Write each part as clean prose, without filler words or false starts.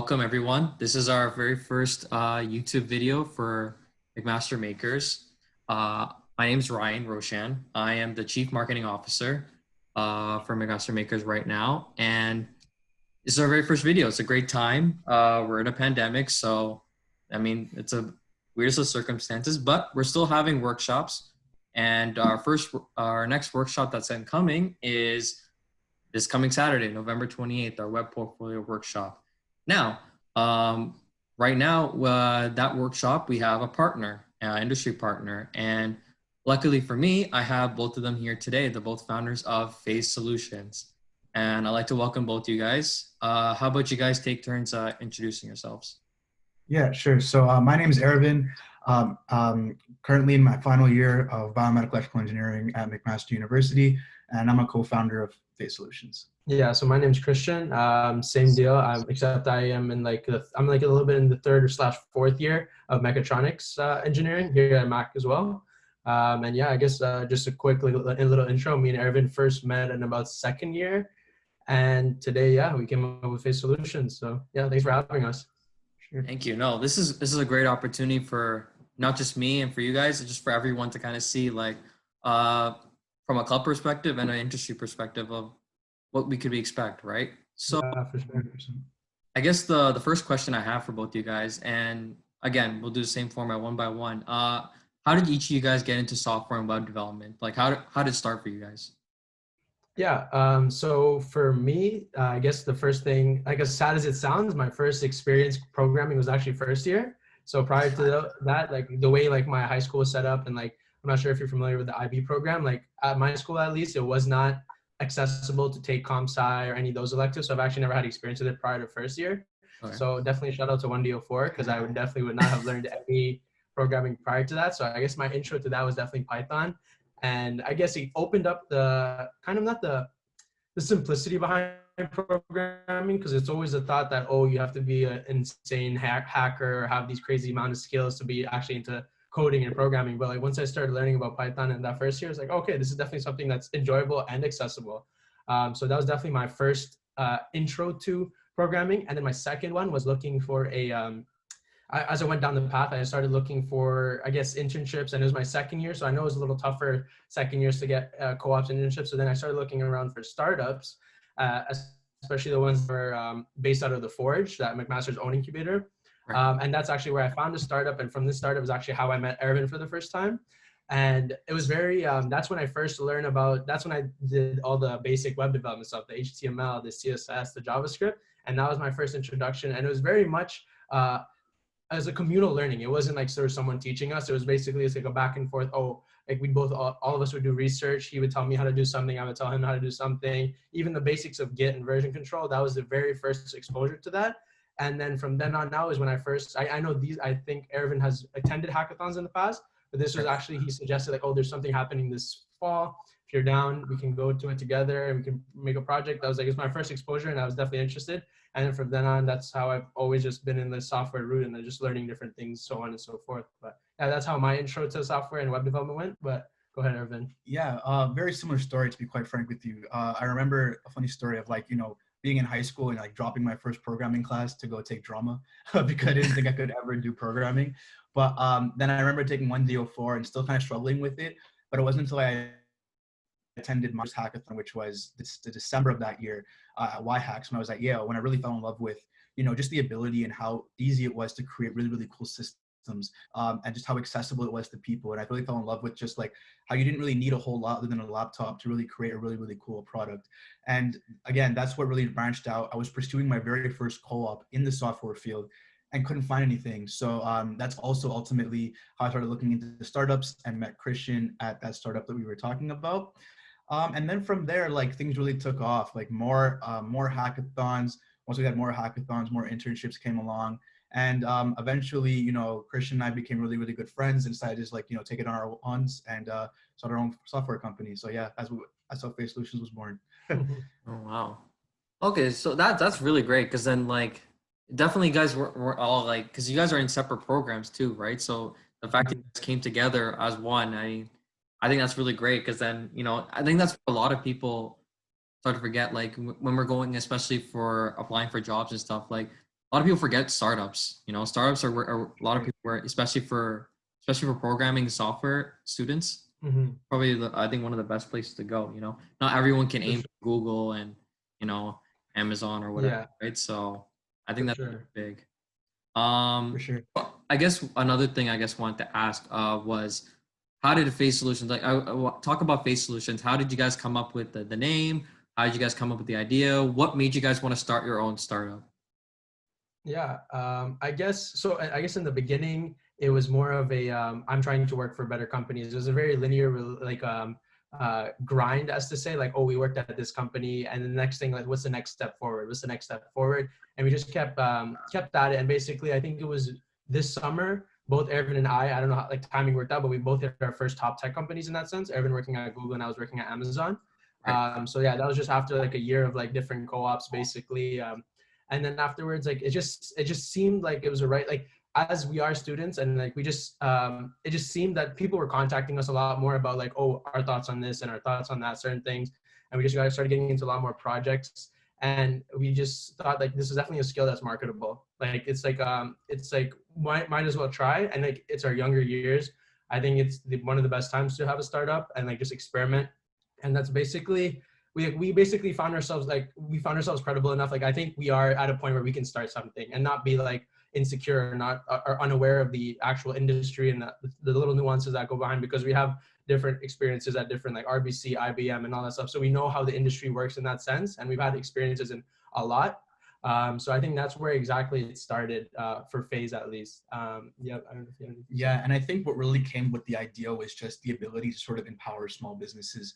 welcome everyone. This is our very first YouTube video for McMaster Makers. My name is Ryan Roshan. I am the Chief Marketing Officer for McMaster Makers right now. And this is our very first video. It's a great time. We're in a pandemic, so I mean, it's a weirdest of circumstances, but we're still having workshops. And our next workshop that's incoming is this coming Saturday, November 28th, our web portfolio workshop. Now, right now, that workshop, we have a partner, industry partner. And luckily for me, I have both of them here today. They're both founders of Phaes Solutions. And I'd like to welcome both you guys. How about you guys take turns introducing yourselves? Yeah, sure. So my name is Ervin. Currently in my final year of biomedical electrical engineering at McMaster University, and I'm a co-founder of Phaes Solutions. Yeah, so my name's Christian. Same deal. Except I am in I'm a little bit in the third/4th year of mechatronics engineering here at Mac as well. And yeah, I guess just a quick little intro. Me and Ervin first met in about second year, and today, yeah, we came up with Phaes Solutions. So yeah, thanks for having us. Sure. Thank you. No, this is a great opportunity for not just me and for you guys, just for everyone to kind of see from a club perspective and an industry perspective of what we could expect, right? So yeah, for sure. I guess the first question I have for both you guys, and again, we'll do the same format one by one. How did each of you guys get into software and web development? Like how did it start for you guys? Yeah, so for me, I guess the first thing, like as sad as it sounds, my first experience programming was actually first year. So prior to that, like the way like my high school was set up, and like I'm not sure if you're familiar with the IB program, like at my school at least, it was not accessible to take comp sci or any of those electives. So I've actually never had experience with it prior to first year. Okay. So definitely shout out to 1D04 because I would not have learned any programming prior to that. So I guess my intro to that was definitely Python. And I guess it opened up the kind of not the simplicity behind programming, because it's always a thought that, oh, you have to be an insane hacker or have these crazy amount of skills to be actually into coding and programming. But like once I started learning about Python in that first year, it's like, okay, this is definitely something that's enjoyable and accessible. So that was definitely my first intro to programming. And then my second one was looking for as I went down the path, I started looking for, I guess, internships, and it was my second year. So I know it was a little tougher second years to get co-ops and internships. So then I started looking around for startups, especially the ones that were based out of the Forge, that McMaster's own incubator. And that's actually where I found a startup. And from this startup was actually how I met Ervin for the first time. And it was very, that's when I first learned that's when I did all the basic web development stuff, the HTML, the CSS, the JavaScript. And that was my first introduction. And it was very much, as a communal learning. It wasn't like there was someone teaching us. It was basically it's like a back and forth. Oh, like we both, all of us would do research. He would tell me how to do something. I would tell him how to do something. Even the basics of Git and version control, that was the very first exposure to that. And then from then on now is when I know I think Ervin has attended hackathons in the past, but this was actually, he suggested like, oh, there's something happening this fall. If you're down, we can go to it together and we can make a project. That was like, it's my first exposure and I was definitely interested. And then from then on, that's how I've always just been in the software route and then just learning different things, so on and so forth. But yeah, that's how my intro to software and web development went. But go ahead, Ervin. Yeah, very similar story, to be quite frank with you. I remember a funny story of like, being in high school and like dropping my first programming class to go take drama because I didn't think I could ever do programming. But then I remember taking 1D04 and still kind of struggling with it. But it wasn't until I attended my first hackathon, which was the December of that year at YHacks, when I was at Yale, when I really fell in love with, just the ability and how easy it was to create really, really cool systems, and just how accessible it was to people. And I really fell in love with just like how you didn't really need a whole lot other than a laptop to really create a really, really cool product. And again, that's what really branched out. I was pursuing my very first co-op in the software field and couldn't find anything. So that's also ultimately how I started looking into the startups and met Christian at that startup that we were talking about. And then from there, like things really took off, like more hackathons. Once we had more hackathons, more internships came along. And eventually, Christian and I became really, really good friends and decided to just like, take it on our ones and start our own software company. So yeah, that's how Phaes Solutions was born. Oh, wow. Okay, so that's really great, because then like definitely you guys were all like, because you guys are in separate programs too, right? So the fact that you guys came together as one, I think that's really great, because then, I think that's what a lot of people start to forget, like when we're going, especially for applying for jobs and stuff, like a lot of people forget startups. You know, startups are a lot of people where, especially for programming software students, Hmm. probably I think one of the best places to go. You know, not everyone can For aim sure. for Google and you know Amazon or whatever, Yeah, right? So I think for that's sure. big. For sure. I guess another thing I guess wanted to ask was how did Phase Solutions talk about Phase Solutions? How did you guys come up with the name? How did you guys come up with the idea? What made you guys want to start your own startup? Yeah, I guess so. I guess in the beginning, it was more of a I'm trying to work for better companies. It was a very linear, like grind, as to say, like, oh, we worked at this company, and the next thing, like, what's the next step forward? What's the next step forward? And we just kept at it. And basically, I think it was this summer, both Ervin and I don't know how like timing worked out, but we both hit our first top tech companies in that sense. Ervin working at Google, and I was working at Amazon. Right. So yeah, that was just after like a year of like different co-ops, basically. And then afterwards, like it just seemed like it was a right, like, as we are students, and like we just it just seemed that people were contacting us a lot more about like, oh, our thoughts on this and our thoughts on that, certain things. And we just started getting into a lot more projects, and we just thought like this is definitely a skill that's marketable. Like it's like might as well try. And like it's our younger years, I think it's one of the best times to have a startup and like just experiment. And that's basically, we basically found ourselves credible enough. Like I think we are at a point where we can start something and not be like insecure or not or unaware of the actual industry and the little nuances that go behind, because we have different experiences at different, like, RBC, IBM, and all that stuff. So we know how the industry works in that sense, and we've had experiences in a lot. So I think that's where exactly it started, for Phaes at least. Yeah, I don't know if you have anything to say. Yeah, and I think what really came with the idea was just the ability to sort of empower small businesses.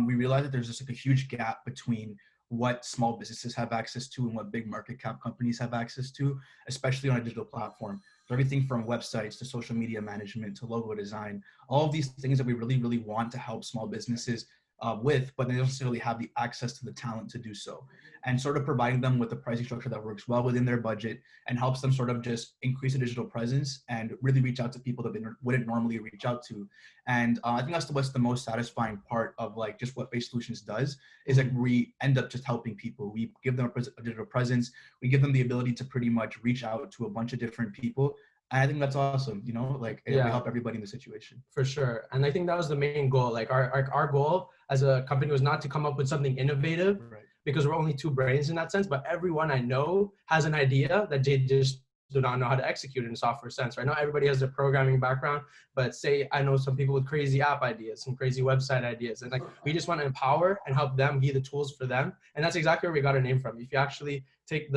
We realized that there's just like a huge gap between what small businesses have access to and what big market cap companies have access to, especially on a digital platform. So everything from websites to social media management to logo design, all of these things that we really, really want to help small businesses with, but they don't necessarily have the access to the talent to do so. And sort of providing them with a pricing structure that works well within their budget and helps them sort of just increase a digital presence and really reach out to people that they wouldn't normally reach out to. And I think that's what's the most satisfying part of like just what Phase Solutions does is like we end up just helping people. We give them a digital presence. We give them the ability to pretty much reach out to a bunch of different people. And I think that's awesome, you know, like we Yeah, help everybody in the situation. for sure. And I think that was the main goal. Like our goal as a company was not to come up with something innovative, Right. because we're only two brains in that sense, but everyone I know has an idea that they just do not know how to execute in a software sense. Right now, everybody has a programming background, but say I know some people with crazy app ideas, some crazy website ideas, and like we just want to empower and help them, be the tools for them. And that's exactly where we got our name from. If you actually take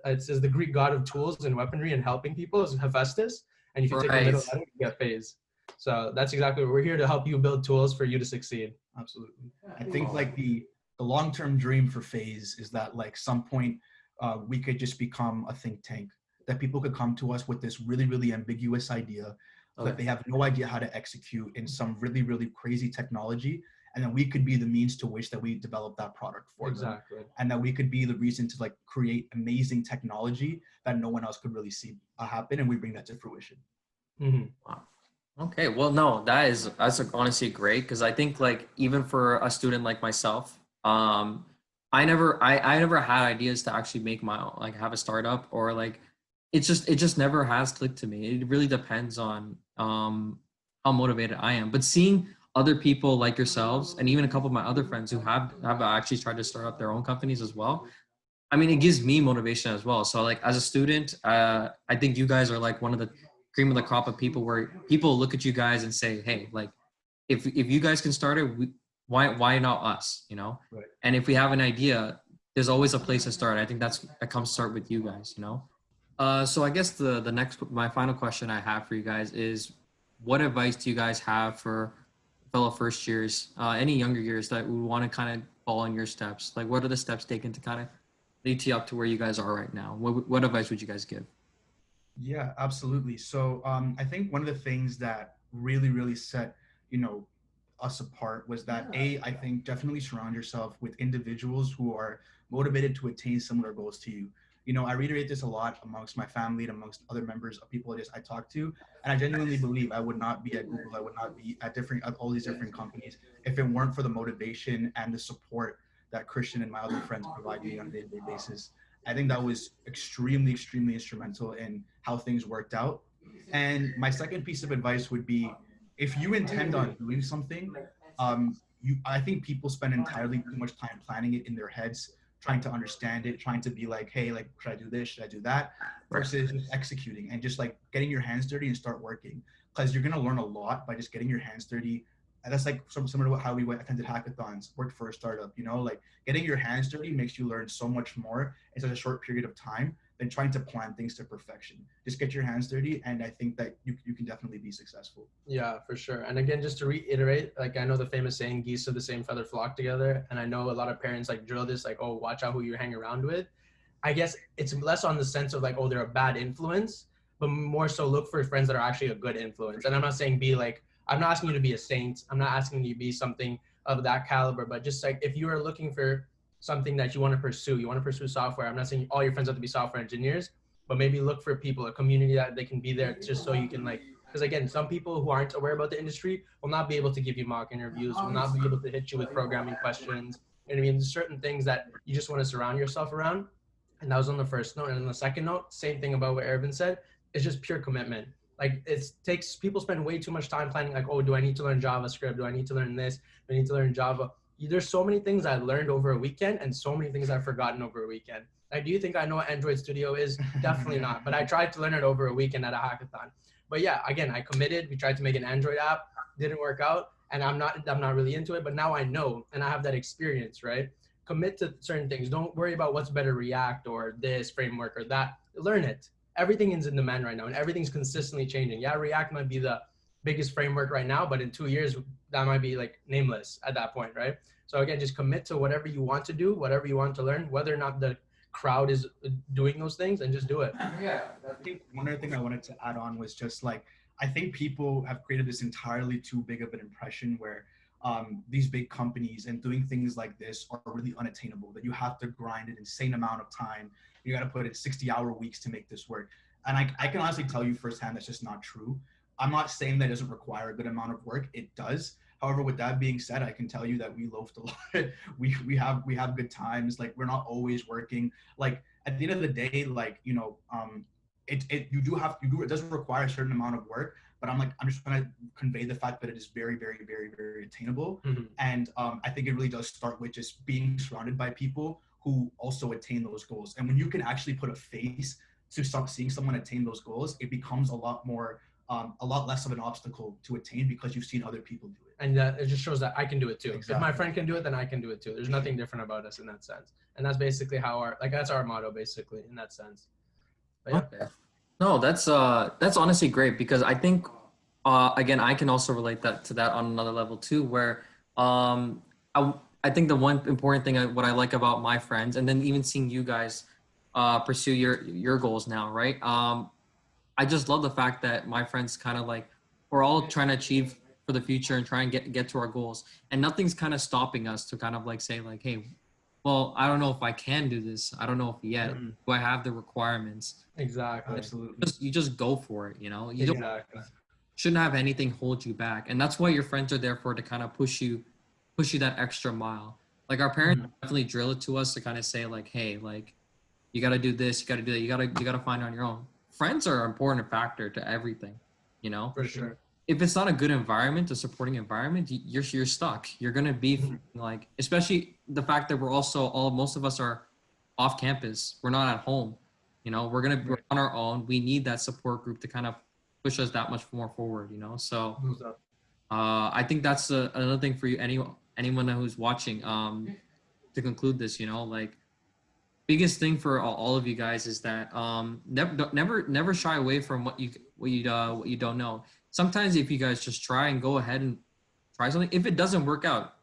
it says the Greek god of tools and weaponry and helping people is Hephaestus, and if you take the Right. middle letter, you get Phaes. So that's exactly what we're here to help you build tools for you to succeed. Absolutely. I think like the long-term dream for Phase is that like some point we could just become a think tank, that people could come to us with this really, really ambiguous idea that they have no idea how to execute in some really, really crazy technology. And then we could be the means to which that we develop that product for them. Exactly. And that we could be the reason to like create amazing technology that no one else could really see happen. And we bring that to fruition. Mm-hmm. Wow. Okay. Well, no, that's like, honestly great because I think like even for a student like myself, I never had ideas to actually make my own, like have a startup or like it just never has clicked to me. It really depends on how motivated I am. But seeing other people like yourselves and even a couple of my other friends who have actually tried to start up their own companies as well, I mean, it gives me motivation as well. So like as a student, I think you guys are like one of the cream of the crop of people where people look at you guys and say, hey, like if you guys can start it, why not us? You know? Right. And if we have an idea, there's always a place to start. I think that comes start with you guys, you know? So I guess the next my final question I have for you guys is what advice do you guys have for fellow first years, any younger years that would want to kind of follow in your steps? Like what are the steps taken to kind of lead you up to where you guys are right now? What advice would you guys give? Yeah, absolutely. So I think one of the things that really, really set, you know, us apart was that I think definitely surround yourself with individuals who are motivated to attain similar goals to you. You know, I reiterate this a lot amongst my family and amongst other members of people I talk to, and I genuinely believe I would not be at Google, I would not be at all these different companies if it weren't for the motivation and the support that Christian and my other friends provide me on a day-to-day basis. I think that was extremely, extremely instrumental in how things worked out. And my second piece of advice would be, if you intend on doing something, I think people spend entirely too much time planning it in their heads, trying to understand it, trying to be like, hey, like, should I do this? Should I do that? Versus just executing and just like getting your hands dirty and start working. Because you're gonna learn a lot by just getting your hands dirty. And that's like similar to how we attended hackathons, worked for a startup. You know, like getting your hands dirty makes you learn so much more in such a short period of time than trying to plan things to perfection. Just get your hands dirty, and I think that you can definitely be successful. Yeah, for sure. And again, just to reiterate, like I know the famous saying, geese of the same feather flock together. And I know a lot of parents like drill this, like, oh, watch out who you hang around with. I guess it's less on the sense of like, oh, they're a bad influence, but more so look for friends that are actually a good influence. And I'm not saying be like, I'm not asking you to be a saint. I'm not asking you to be something of that caliber, but just like if you are looking for something that you want to pursue software. I'm not saying all your friends have to be software engineers, but maybe look for people, a community that they can be there just so you can like, because again, some people who aren't aware about the industry will not be able to give you mock interviews, will not be able to hit you with programming questions. And I mean, there's certain things that you just want to surround yourself around. And that was on the first note. And on the second note, same thing about what Ervin said, it's just pure commitment. Like people spend way too much time planning like, oh, do I need to learn JavaScript? Do I need to learn this? Do I need to learn Java? There's so many things I learned over a weekend and so many things I've forgotten over a weekend. Like, do you think I know what Android Studio is? Definitely not. But I tried to learn it over a weekend at a hackathon. But yeah, again, I committed. We tried to make an Android app, didn't work out, and I'm not really into it. But now I know, and I have that experience, right? Commit to certain things. Don't worry about what's better, React or this framework or that. Learn it. Everything is in demand right now, and everything's consistently changing. Yeah, React might be the biggest framework right now, but in 2 years, that might be like nameless at that point, right? So again, just commit to whatever you want to do, whatever you want to learn, whether or not the crowd is doing those things, and just do it. Yeah, I think one other thing I wanted to add on was just like, I think people have created this entirely too big of an impression where these big companies and doing things like this are really unattainable, that you have to grind an insane amount of time. You got to put in 60-hour weeks to make this work. And I can honestly tell you firsthand, that's just not true. I'm not saying that it doesn't require a good amount of work. It does. However, with that being said, I can tell you that we loafed a lot. we have good times. Like, we're not always working. Like, at the end of the day, like, you know, it doesn't require a certain amount of work, but I'm just trying to convey the fact that it is very, very, very, very attainable. Mm-hmm. And I think it really does start with just being surrounded by people who also attain those goals. And when you can actually put a face to start seeing someone attain those goals, it becomes a lot less of an obstacle to attain because you've seen other people do it. And it just shows that I can do it too. Exactly. If my friend can do it, then I can do it too. There's nothing different about us in that sense. And that's basically how that's our motto basically in that sense. But yeah. Okay. No, that's honestly great, because I think, again, I can also relate to that on another level too, where I think the one important thing, what I like about my friends, and then even seeing you guys pursue your goals now, right? I just love the fact that my friends kind of like, we're all trying to achieve for the future and try and get to our goals, and nothing's kind of stopping us to kind of like say like, hey, well, I don't know if I can do this. I don't know if yet. Mm-hmm. Do I have the requirements? Exactly. Absolutely. You just go for it, you know? Exactly. Shouldn't have anything hold you back. And that's what your friends are there for, to kind of push you that extra mile. Like, our parents definitely drill it to us to kind of say like, hey, like, you got to do this, you got to do that, you got to find it on your own. Friends are an important factor to everything, you know? For sure. If it's not a good environment, a supporting environment, you're stuck. You're gonna be like, especially the fact that we're also most of us are off campus. We're not at home. You know, we're on our own. We need that support group to kind of push us that much more forward. You know, so I think that's another thing for you. Anyone who's watching. To conclude this, you know, like, biggest thing for all of you guys is that never shy away from what you don't know. Sometimes if you guys just try and go ahead and try something, if it doesn't work out,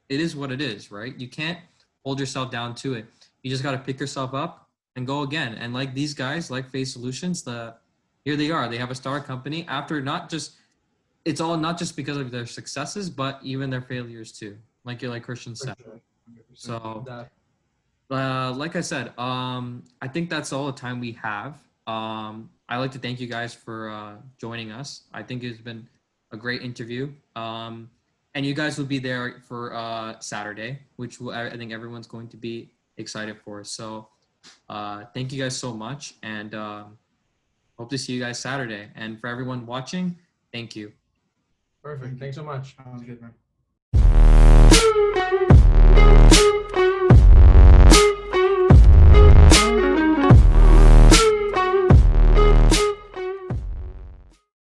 it is what it is, right? You can't hold yourself down to it. You just got to pick yourself up and go again. And like these guys, like Phaes Solutions, here they are. They have a startup company after it's all not just because of their successes, but even their failures too. Like Christian said. So, like I said, I think that's all the time we have. I'd like to thank you guys for joining us. I think it's been a great interview. And you guys will be there for Saturday, which I think everyone's going to be excited for. So Thank you guys so much, and hope to see you guys Saturday. And for everyone watching, thank you. Perfect. Thanks so much. Sounds good, man.